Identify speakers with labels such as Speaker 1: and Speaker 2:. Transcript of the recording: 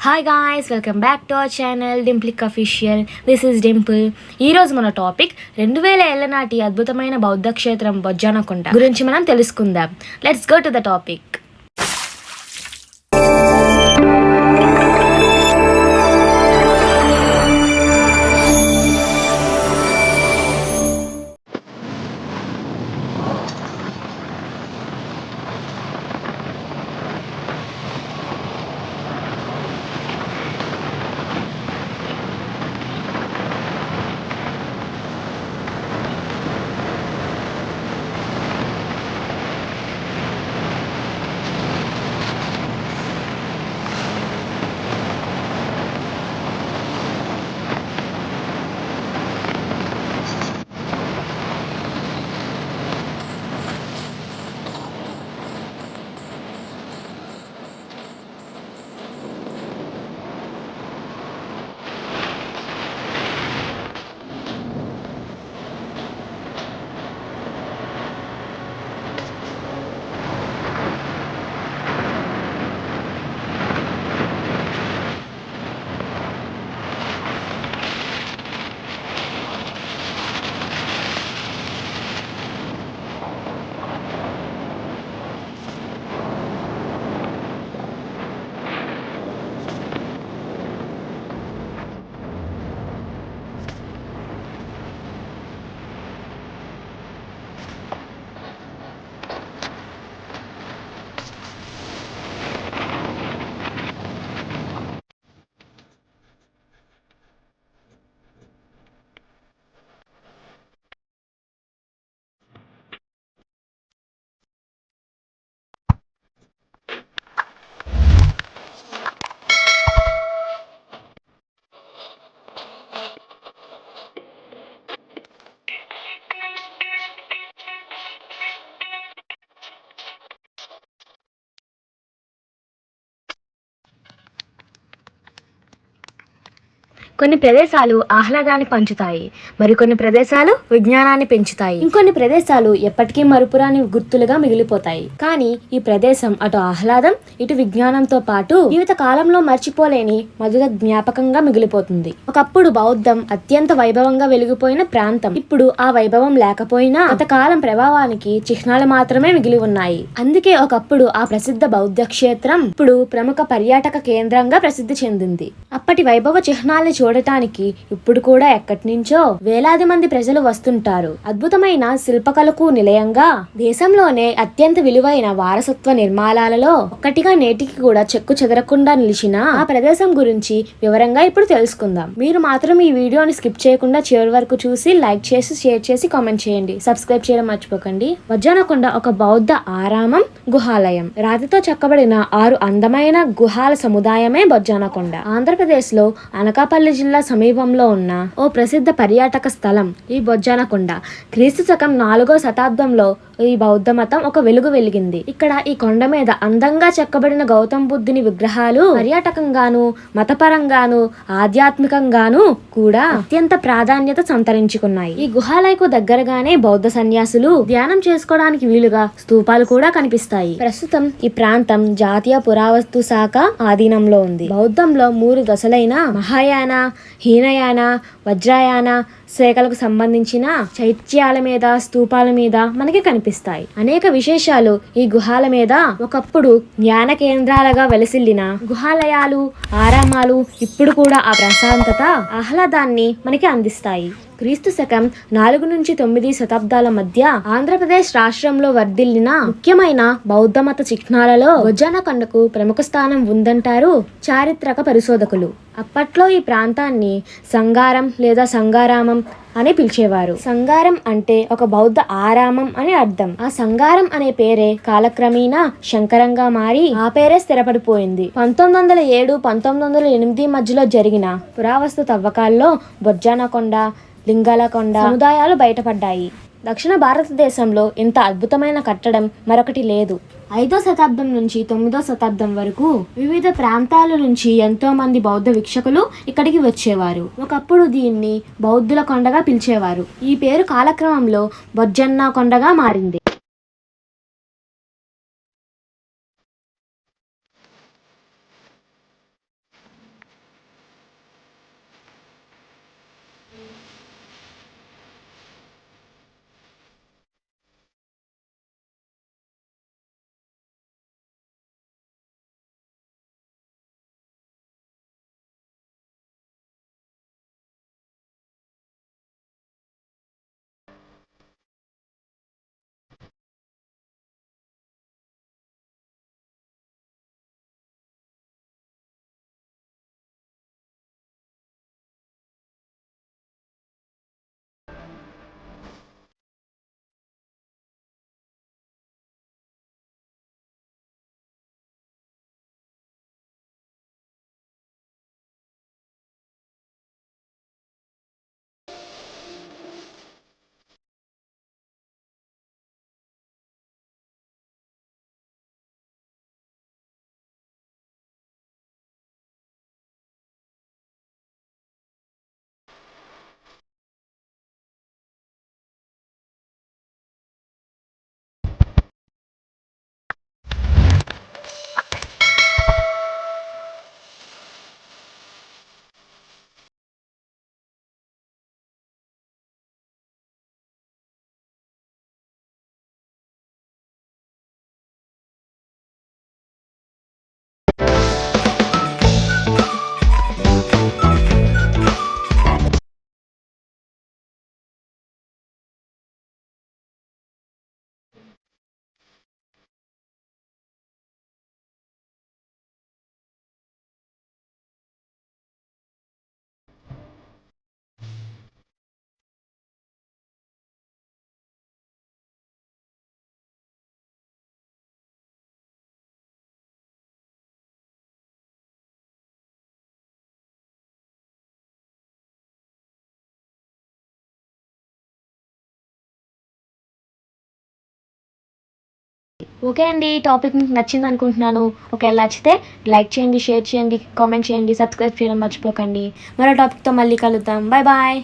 Speaker 1: Hi guys, welcome back to our channel Dimplic official. This is Dimple. ఈరోజు మన topic 2000 ఏళ్ల నాటి అద్భుతమైన బౌద్ధ క్షేత్రం బొజ్జానకొండ గురించి మనం తెలుసుకుందాం. Let's go to the topic. కొన్ని ప్రదేశాలు ఆహ్లాదాన్ని పంచుతాయి, మరికొన్ని ప్రదేశాలు విజ్ఞానాన్ని పెంచుతాయి, ఇంకొన్ని ప్రదేశాలు ఎప్పటికీ మరుపురాని గుర్తులుగా మిగిలిపోతాయి. కానీ ఈ ప్రదేశం అటు ఆహ్లాదం, ఇటు విజ్ఞానంతో పాటు జీవిత కాలంలో మర్చిపోలేని మధుర జ్ఞాపకంగా మిగిలిపోతుంది. ఒకప్పుడు బౌద్ధం అత్యంత వైభవంగా వెలిగిపోయిన ప్రాంతం ఇప్పుడు ఆ వైభవం లేకపోయినా గతకాలం ప్రభావానికి చిహ్నాలు మాత్రమే మిగిలి ఉన్నాయి. అందుకే ఒకప్పుడు ఆ ప్రసిద్ధ బౌద్ధ క్షేత్రం ఇప్పుడు ప్రముఖ పర్యాటక కేంద్రంగా ప్రసిద్ధి చెందింది. అప్పటి వైభవ చిహ్నాల్ని చూడటానికి ఇప్పుడు కూడా ఎక్కడి నుంచో వేలాది మంది ప్రజలు వస్తుంటారు. అద్భుతమైన శిల్పకళకు నిలయంగా దేశంలోనే అత్యంత విలువైన వారసత్వ నిర్మాణాలలో ఒక్కటిగా నేటికి కూడా చెక్కు చెదరకుండా నిలిచిన ఆ ప్రదేశం గురించి వివరంగా ఇప్పుడు తెలుసుకుందాం. మీరు మాత్రం ఈ వీడియోని స్కిప్ చేయకుండా చివరి వరకు చూసి లైక్ చేసి, షేర్ చేసి, కామెంట్ చేయండి. సబ్స్క్రైబ్ చేయడం మర్చిపోకండి. బొజ్జానకొండ ఒక బౌద్ధ ఆరామం, గుహాలయం. రాతితో చెక్కబడిన 6 అందమైన గుహాల సముదాయమే బొజ్జానకొండ. ఆంధ్రప్రదేశ్ లో అనకాపల్లి జిల్లా సమీపంలో ఉన్న ఓ ప్రసిద్ధ పర్యాటక స్థలం ఈ బొజ్జానకొండ. క్రీస్తు శకం 4వ శతాబ్దంలో ఈ బౌద్ధ మతం ఒక వెలుగు వెలిగింది. ఇక్కడ ఈ కొండ మీద అందంగా చెక్కబడిన గౌతమ బుద్ధుని విగ్రహాలు పర్యాటకంగాను, మతపరంగాను, ఆధ్యాత్మికంగాను కూడా అత్యంత ప్రాధాన్యత సంతరించుకున్నాయి. ఈ గుహాలయకు దగ్గరగానే బౌద్ధ సన్యాసులు ధ్యానం చేసుకోవడానికి వీలుగా స్తూపాలు కూడా కనిపిస్తాయి. ప్రస్తుతం ఈ ప్రాంతం జాతీయ పురావస్తు శాఖ ఆధీనంలో ఉంది. బౌద్ధంలో 3 దశలైన మహాయాన, హీనయాన, వజ్రాయాన శాఖలకు సంబంధించిన చైత్యాల మీద, స్తూపాల మీద మనకి కనిపిస్తాయి. అనేక విశేషాలు ఈ గుహాల మీద ఒకప్పుడు జ్ఞాన కేంద్రాలుగా వెలసిల్లిన గుహాలయాలు, ఆరామాలు ఇప్పుడు కూడా ఆ ప్రశాంతత, ఆహ్లాదాన్ని మనకి అందిస్తాయి. క్రీస్తు శకం 4 నుంచి 9 శతాబ్దాల మధ్య ఆంధ్రప్రదేశ్ రాష్ట్రంలో వర్ధిల్లిన ముఖ్యమైన బౌద్ధ మత చిహ్నాలలో బొజ్జానకొండకు ప్రముఖ స్థానం ఉందంటారు చారిత్రక పరిశోధకులు. అప్పట్లో ఈ ప్రాంతాన్ని సంగారం లేదా సంగారామం అని పిలిచేవారు. సంగారం అంటే ఒక బౌద్ధ ఆరామం అని అర్థం. ఆ సంగారం అనే పేరే కాలక్రమేణా శంకరంగా మారి ఆ పేరే స్థిరపడిపోయింది. 1907, 1908 మధ్యలో జరిగిన పురావస్తు తవ్వకాల్లో బొజ్జానకొండ, లింగాలకొండ సముదాయాలు బయటపడ్డాయి. దక్షిణ భారతదేశంలో ఇంత అద్భుతమైన కట్టడం మరొకటి లేదు. 5వ శతాబ్దం నుంచి 9వ శతాబ్దం వరకు వివిధ ప్రాంతాల నుంచి ఎంతో మంది బౌద్ధ వీక్షకులు ఇక్కడికి వచ్చేవారు. ఒకప్పుడు దీన్ని బౌద్ధుల కొండగా పిలిచేవారు. ఈ పేరు కాలక్రమంలో బొజ్జన్న కొండగా మారింది. ఓకే అండి, ఈ టాపిక్ మీకు నచ్చింది అనుకుంటున్నాను. ఒకవేళ నచ్చితే లైక్ చేయండి, షేర్ చేయండి, కామెంట్ చేయండి, సబ్స్క్రైబ్ చేయడం మర్చిపోకండి. మరో టాపిక్తో మళ్ళీ కలుద్దాం. Bye bye.